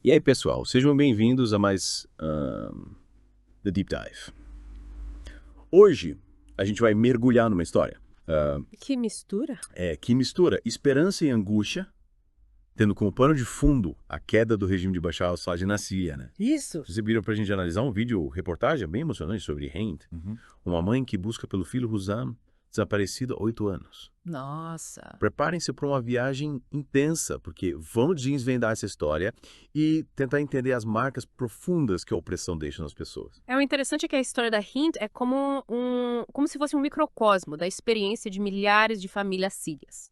E aí, pessoal, sejam bem-vindos a mais The Deep Dive. Hoje, a gente vai mergulhar numa história Que mistura? que mistura esperança e angústia, tendo como pano de fundo a queda do regime de Bashar al-Assad na Síria, né? Isso. Vocês viram pra gente analisar um vídeo, reportagem bem emocionante sobre Hind, uma mãe que busca pelo filho Hussam, desaparecido há 8 anos. Nossa. Preparem-se para uma viagem intensa, porque vamos desvendar essa história e tentar entender as marcas profundas que a opressão deixa nas pessoas. O interessante é que a história da Hind é como se fosse um microcosmo da experiência de milhares de famílias sírias.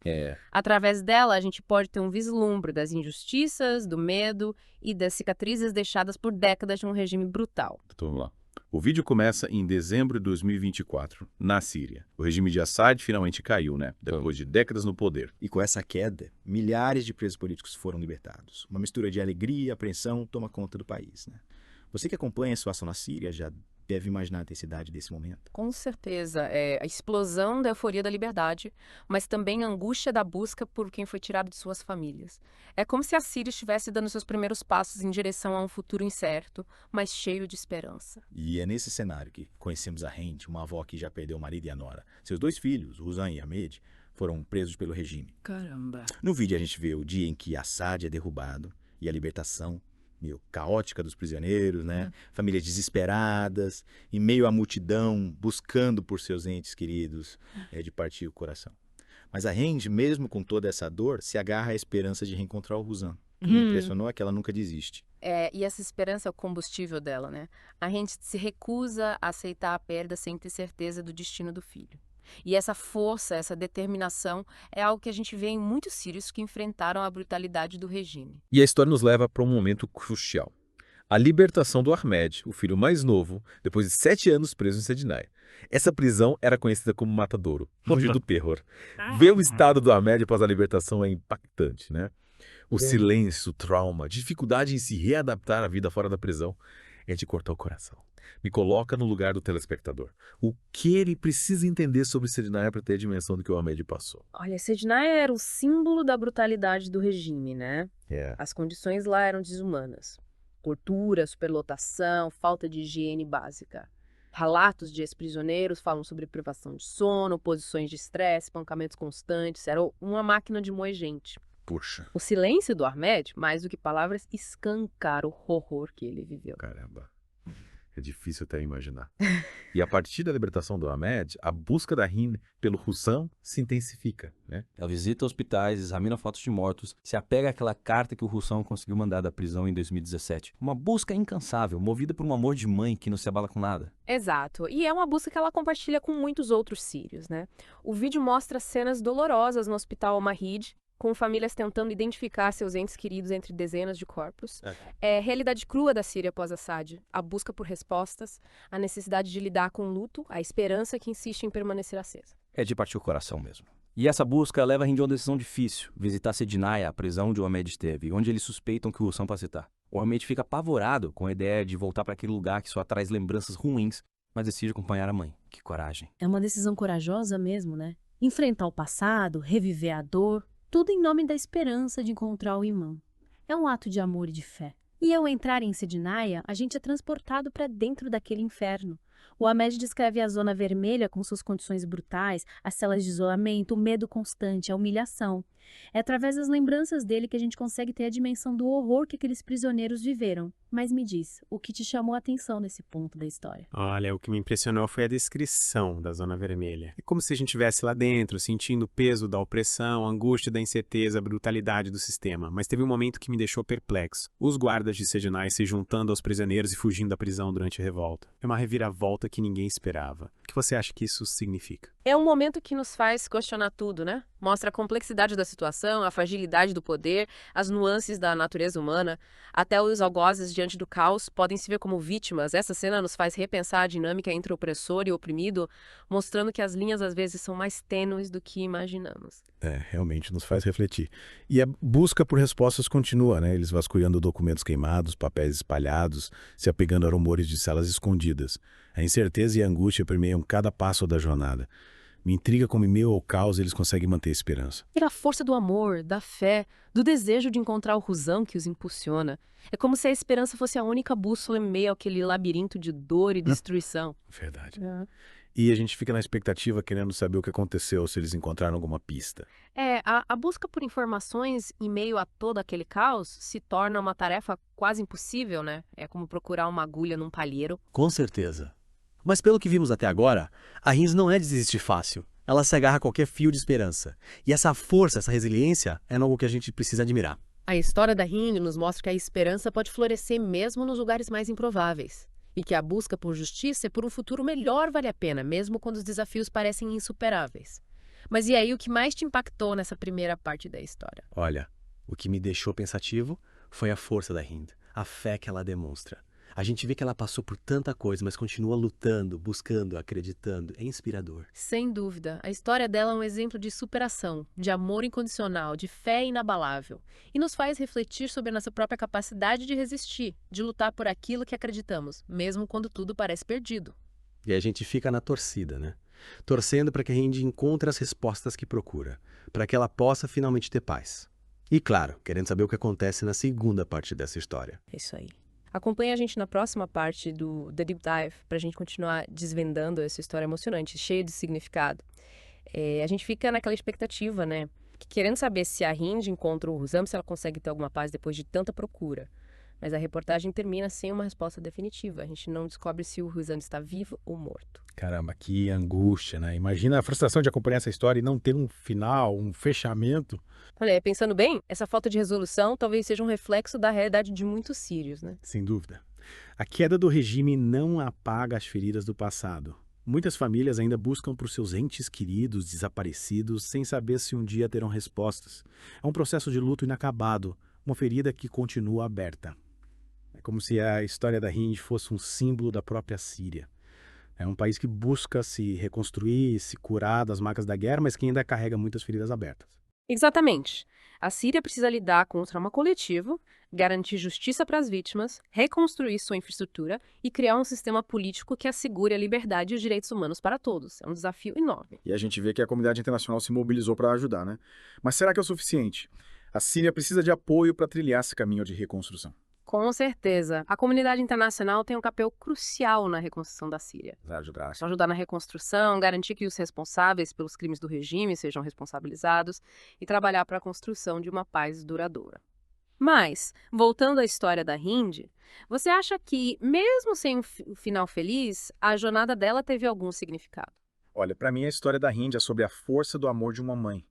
Através dela, a gente pode ter um vislumbre das injustiças, do medo e das cicatrizes deixadas por décadas de um regime brutal. Então vamos lá. O vídeo começa em dezembro de 2024, na Síria. O regime de Assad finalmente caiu, né? Depois de décadas no poder. E com essa queda, milhares de presos políticos foram libertados. Uma mistura de alegria e apreensão toma conta do país, né? Você que acompanha a situação na Síria já deve imaginar a intensidade desse momento. Com certeza, é a explosão da euforia da liberdade, mas também a angústia da busca por quem foi tirado de suas famílias. É como se a Síria estivesse dando seus primeiros passos em direção a um futuro incerto, mas cheio de esperança. E é nesse cenário que conhecemos a Hind, uma avó que já perdeu o marido e a nora. Seus 2 filhos, Hussam e Ahmed, foram presos pelo regime. Caramba. No vídeo a gente vê o dia em que Assad é derrubado e a libertação meio caótica dos prisioneiros, né? Famílias desesperadas, em meio à multidão buscando por seus entes queridos, de partir o coração. Mas a Hind, mesmo com toda essa dor, se agarra à esperança de reencontrar o Hussam. O que me impressionou é que ela nunca desiste. E essa esperança é o combustível dela, né? A gente se recusa a aceitar a perda sem ter certeza do destino do filho. E essa força, essa determinação é algo que a gente vê em muitos sírios que enfrentaram a brutalidade do regime. E a história nos leva para um momento crucial. A libertação do Ahmed, o filho mais novo, depois de 7 anos preso em Sedinaia. Essa prisão era conhecida como Matadouro, longe do terror. Ver o estado do Ahmed após a libertação é impactante, né? O silêncio, o trauma, a dificuldade em se readaptar à vida fora da prisão é de cortar o coração. Me coloca no lugar do telespectador. O que ele precisa entender sobre Sedinaia para ter a dimensão do que o Ahmed passou? Olha, Sedinaia era o símbolo da brutalidade do regime, né? As condições lá eram desumanas. Tortura, superlotação, falta de higiene básica. Relatos de ex-prisioneiros falam sobre privação de sono, posições de estresse, espancamentos constantes. Era uma máquina de moer gente. Puxa, O silêncio do Ahmed, mais do que palavras, escancara o horror que ele viveu. caramba. É difícil até imaginar. E a partir da libertação do Ahmed, a busca da Hind pelo Hussam se intensifica, né? Ela visita hospitais, examina fotos de mortos, se apega àquela carta que o Hussam conseguiu mandar da prisão em 2017. Uma busca incansável, movida por um amor de mãe que não se abala com nada. Exato, e é uma busca que ela compartilha com muitos outros sírios, né? O vídeo mostra cenas dolorosas no hospital Al-Mahid, com famílias tentando identificar seus entes queridos entre dezenas de corpos. É a realidade crua da Síria pós-Assad, a busca por respostas, a necessidade de lidar com o luto, a esperança que insiste em permanecer acesa. É de partir o coração mesmo. E essa busca leva a Hind a uma decisão difícil, visitar Sedinaia, a prisão onde o Ahmed esteve, onde eles suspeitam que o Hussam possa estar. O Ahmed fica apavorado com a ideia de voltar para aquele lugar que só traz lembranças ruins, mas decide acompanhar a mãe. Que coragem. É uma decisão corajosa mesmo, né? Enfrentar o passado, reviver a dor, tudo em nome da esperança de encontrar o irmão. É um ato de amor e de fé. E ao entrar em Sedinaia, a gente é transportado para dentro daquele inferno. O Ahmed descreve a zona vermelha com suas condições brutais, as celas de isolamento, o medo constante, a humilhação. É através das lembranças dele que a gente consegue ter a dimensão do horror que aqueles prisioneiros viveram. Mas me diz, o que te chamou a atenção nesse ponto da história? Olha, o que me impressionou foi a descrição da Zona Vermelha. É como se a gente estivesse lá dentro, sentindo o peso da opressão, a angústia da incerteza, a brutalidade do sistema. Mas teve um momento que me deixou perplexo. Os guardas de Sedinaia se juntando aos prisioneiros e fugindo da prisão durante a revolta. É uma reviravolta que ninguém esperava. O que você acha que isso significa? É um momento que nos faz questionar tudo, né? Mostra a complexidade da situação, a fragilidade do poder, as nuances da natureza humana. Até os algozes diante do caos podem se ver como vítimas. Essa cena nos faz repensar a dinâmica entre opressor e oprimido, mostrando que as linhas às vezes são mais tênues do que imaginamos. Realmente nos faz refletir. E a busca por respostas continua, né? Eles vasculhando documentos queimados, papéis espalhados, se apegando a rumores de celas escondidas. A incerteza e a angústia permeiam cada passo da jornada. Me intriga como em meio ao caos eles conseguem manter a esperança. E a força do amor, da fé, do desejo de encontrar o Rusão que os impulsiona. É como se a esperança fosse a única bússola em meio àquele labirinto de dor e destruição. Verdade. E a gente fica na expectativa querendo saber o que aconteceu, se eles encontraram alguma pista. A busca por informações em meio a todo aquele caos se torna uma tarefa quase impossível, né? É como procurar uma agulha num palheiro. Com certeza. Mas pelo que vimos até agora, a Hinds não é desistir fácil. Ela se agarra a qualquer fio de esperança. E essa força, essa resiliência, é algo que a gente precisa admirar. A história da Hind nos mostra que a esperança pode florescer mesmo nos lugares mais improváveis. E que a busca por justiça e por um futuro melhor vale a pena, mesmo quando os desafios parecem insuperáveis. Mas e aí, o que mais te impactou nessa primeira parte da história? Olha, o que me deixou pensativo foi a força da Hind, a fé que ela demonstra. A gente vê que ela passou por tanta coisa, mas continua lutando, buscando, acreditando. É inspirador. Sem dúvida. A história dela é um exemplo de superação, de amor incondicional, de fé inabalável. E nos faz refletir sobre a nossa própria capacidade de resistir, de lutar por aquilo que acreditamos, mesmo quando tudo parece perdido. E a gente fica na torcida, né? Torcendo para que a Hind encontre as respostas que procura, para que ela possa finalmente ter paz. E claro, querendo saber o que acontece na segunda parte dessa história. É isso aí. Acompanhe a gente na próxima parte do The Deep Dive para a gente continuar desvendando essa história emocionante, cheia de significado. A gente fica naquela expectativa, né? Querendo saber se a Hind encontra o Rusam, se ela consegue ter alguma paz depois de tanta procura. Mas a reportagem termina sem uma resposta definitiva. A gente não descobre se o Rusam está vivo ou morto. Caramba, que angústia, né? Imagina a frustração de acompanhar essa história e não ter um final, um fechamento. Olha, pensando bem, essa falta de resolução talvez seja um reflexo da realidade de muitos sírios, né? Sem dúvida. A queda do regime não apaga as feridas do passado. Muitas famílias ainda buscam por seus entes queridos desaparecidos sem saber se um dia terão respostas. É um processo de luto inacabado, uma ferida que continua aberta. É como se a história da Hind fosse um símbolo da própria Síria. É um país que busca se reconstruir, se curar das marcas da guerra, mas que ainda carrega muitas feridas abertas. Exatamente. A Síria precisa lidar com o trauma coletivo, garantir justiça para as vítimas, reconstruir sua infraestrutura e criar um sistema político que assegure a liberdade e os direitos humanos para todos. É um desafio enorme. E a gente vê que a comunidade internacional se mobilizou para ajudar, né? Mas será que é o suficiente? A Síria precisa de apoio para trilhar esse caminho de reconstrução. Com certeza. A comunidade internacional tem um papel crucial na reconstrução da Síria. Ajudar na reconstrução, garantir que os responsáveis pelos crimes do regime sejam responsabilizados e trabalhar para a construção de uma paz duradoura. Mas, voltando à história da Hind, você acha que, mesmo sem um final feliz, a jornada dela teve algum significado? Olha, para mim a história da Hind é sobre a força do amor de uma mãe.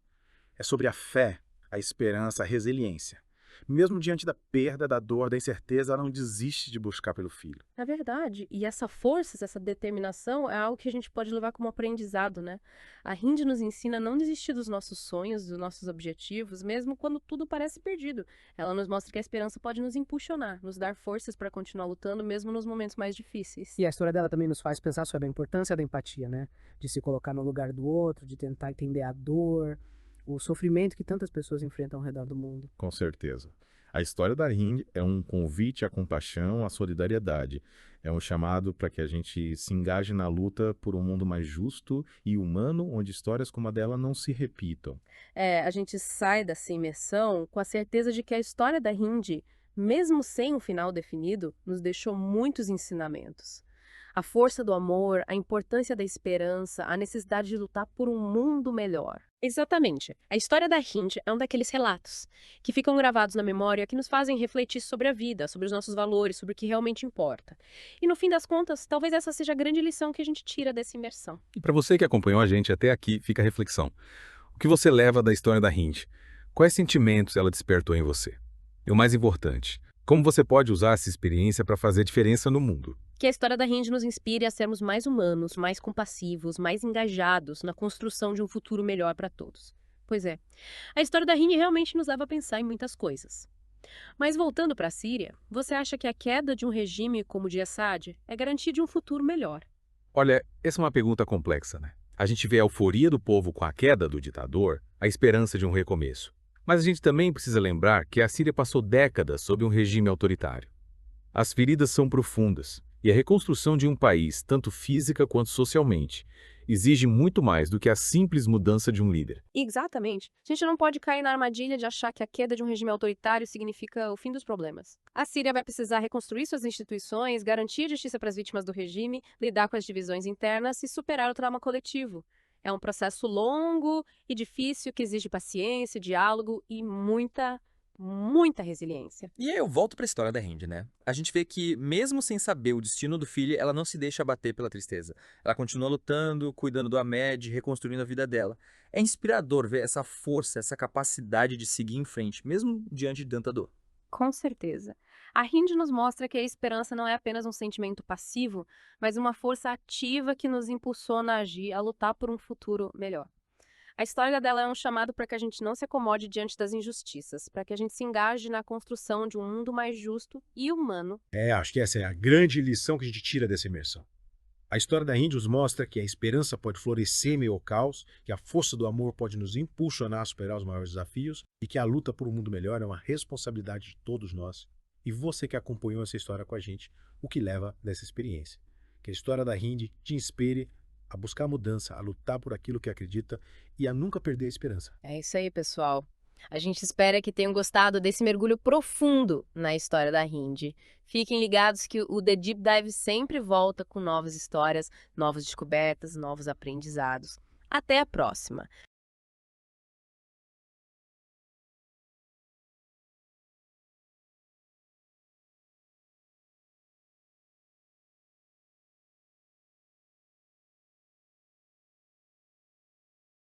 É sobre a fé, a esperança, a resiliência. Mesmo diante da perda, da dor, da incerteza, ela não desiste de buscar pelo filho. É verdade. E essa força, essa determinação é algo que a gente pode levar como aprendizado, né? A Hind nos ensina a não desistir dos nossos sonhos, dos nossos objetivos, mesmo quando tudo parece perdido. Ela nos mostra que a esperança pode nos impulsionar, nos dar forças para continuar lutando, mesmo nos momentos mais difíceis. E a história dela também nos faz pensar sobre a importância da empatia, né? De se colocar no lugar do outro, de tentar entender a dor, o sofrimento que tantas pessoas enfrentam ao redor do mundo. Com certeza. A história da Hind é um convite à compaixão, à solidariedade. É um chamado para que a gente se engaje na luta por um mundo mais justo e humano, onde histórias como a dela não se repitam. A gente sai dessa imersão com a certeza de que a história da Hind, mesmo sem um final definido, nos deixou muitos ensinamentos. A força do amor, a importância da esperança, a necessidade de lutar por um mundo melhor. Exatamente. A história da Hind é um daqueles relatos que ficam gravados na memória, que nos fazem refletir sobre a vida, sobre os nossos valores, sobre o que realmente importa. E no fim das contas, talvez essa seja a grande lição que a gente tira dessa imersão. E para você que acompanhou a gente até aqui, fica a reflexão. O que você leva da história da Hind? Quais sentimentos ela despertou em você? E o mais importante, como você pode usar essa experiência para fazer diferença no mundo? Que a história da Hind nos inspire a sermos mais humanos, mais compassivos, mais engajados na construção de um futuro melhor para todos. Pois é, a história da Hind realmente nos leva a pensar em muitas coisas. Mas voltando para a Síria, você acha que a queda de um regime como o de Assad é garantia de um futuro melhor? Olha, essa é uma pergunta complexa, né? A gente vê a euforia do povo com a queda do ditador, a esperança de um recomeço. Mas a gente também precisa lembrar que a Síria passou décadas sob um regime autoritário. As feridas são profundas. E a reconstrução de um país, tanto física quanto socialmente, exige muito mais do que a simples mudança de um líder. Exatamente. A gente não pode cair na armadilha de achar que a queda de um regime autoritário significa o fim dos problemas. A Síria vai precisar reconstruir suas instituições, garantir justiça para as vítimas do regime, lidar com as divisões internas e superar o trauma coletivo. É um processo longo e difícil que exige paciência, diálogo e muita resiliência. E aí eu volto pra história da Hind, né? A gente vê que, mesmo sem saber o destino do filho, ela não se deixa abater pela tristeza. Ela continua lutando, cuidando do Ahmed, reconstruindo a vida dela. É inspirador ver essa força, essa capacidade de seguir em frente, mesmo diante de tanta dor. Com certeza. A Hind nos mostra que a esperança não é apenas um sentimento passivo, mas uma força ativa que nos impulsiona a agir, a lutar por um futuro melhor. A história dela é um chamado para que a gente não se acomode diante das injustiças, para que a gente se engaje na construção de um mundo mais justo e humano. Acho que essa é a grande lição que a gente tira dessa imersão. A história da Hind nos mostra que a esperança pode florescer em meio ao caos, que a força do amor pode nos impulsionar a superar os maiores desafios e que a luta por um mundo melhor é uma responsabilidade de todos nós. E você que acompanhou essa história com a gente, o que leva dessa experiência. Que a história da Hind te inspire a buscar a mudança, a lutar por aquilo que acredita e a nunca perder a esperança. É isso aí, pessoal. A gente espera que tenham gostado desse mergulho profundo na história da Hind. Fiquem ligados que o The Deep Dive sempre volta com novas histórias, novas descobertas, novos aprendizados. Até a próxima!